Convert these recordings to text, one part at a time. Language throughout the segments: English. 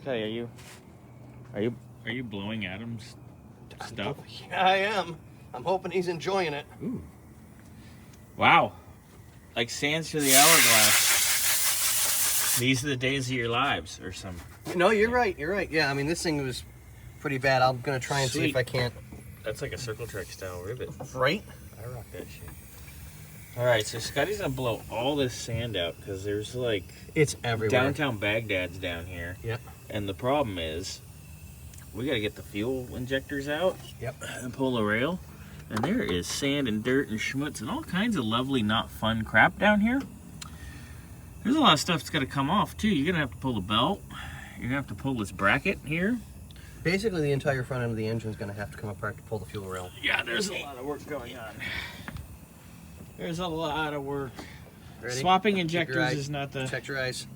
Scottie, are you blowing Adam's stuff? Yeah, I am. I'm hoping he's enjoying it. Ooh. Wow. Like sands through the hourglass. These are the days of your lives, or some. No, you're right. You're right. Yeah, I mean, this thing was pretty bad. I'm going to try and see if I can't. That's like a circle track style rivet. Right? I rock that shit. All right, so Scottie's going to blow all this sand out because there's like... It's everywhere. Downtown Baghdad's down here. Yep. And the problem is, we got to get the fuel injectors out. Yep. And pull the rail. And there is sand and dirt and schmutz and all kinds of lovely, not fun crap down here. There's a lot of stuff that's got to come off, too. You're going to have to pull the belt. You're going to have to pull this bracket here. Basically, the entire front end of the engine is going to have to come apart to pull the fuel rail. Yeah, there's a lot of work going on. There's a lot of work. Ready? Swapping injectors is not the... Check your eyes.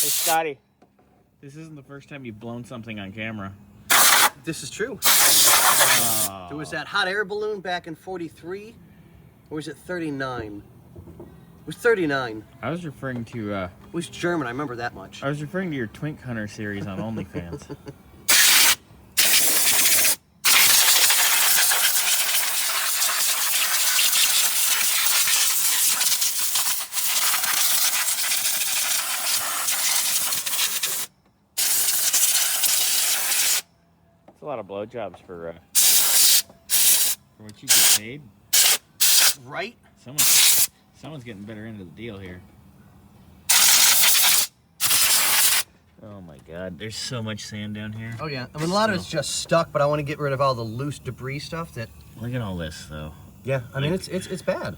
Hey, Scottie, this isn't the first time you've blown something on camera. This is true. Oh. There was that hot air balloon back in 43, or was it 39? It was 39. I was referring to... It was German, I remember that much. I was referring to your Twink Hunter series on OnlyFans. It's a lot of blowjobs for what you get paid. Right? Someone's getting better into the deal here. Oh my God, there's so much sand down here. Oh yeah, I mean a lot of it's just stuck, but I want to get rid of all the loose debris stuff that... Look at all this though. Yeah, I mean it's bad.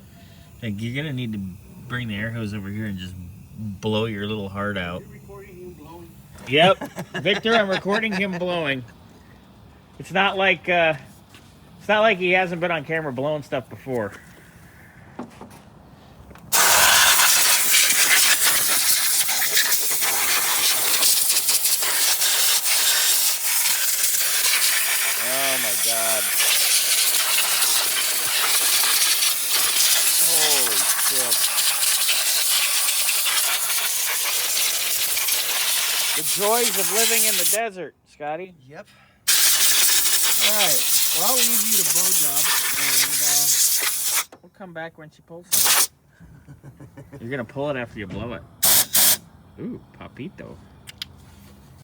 Like, you're gonna need to bring the air hose over here and just blow your little heart out. You're recording him blowing? Yep, Victor, I'm recording him blowing. It's not like he hasn't been on camera blowing stuff before. Oh my God. Holy shit. The joys of living in the desert, Scottie. Yep. All right. Well, I'll leave you to blowjob, and we'll come back when she pulls something. You're going to pull it after you blow it. Ooh, papito.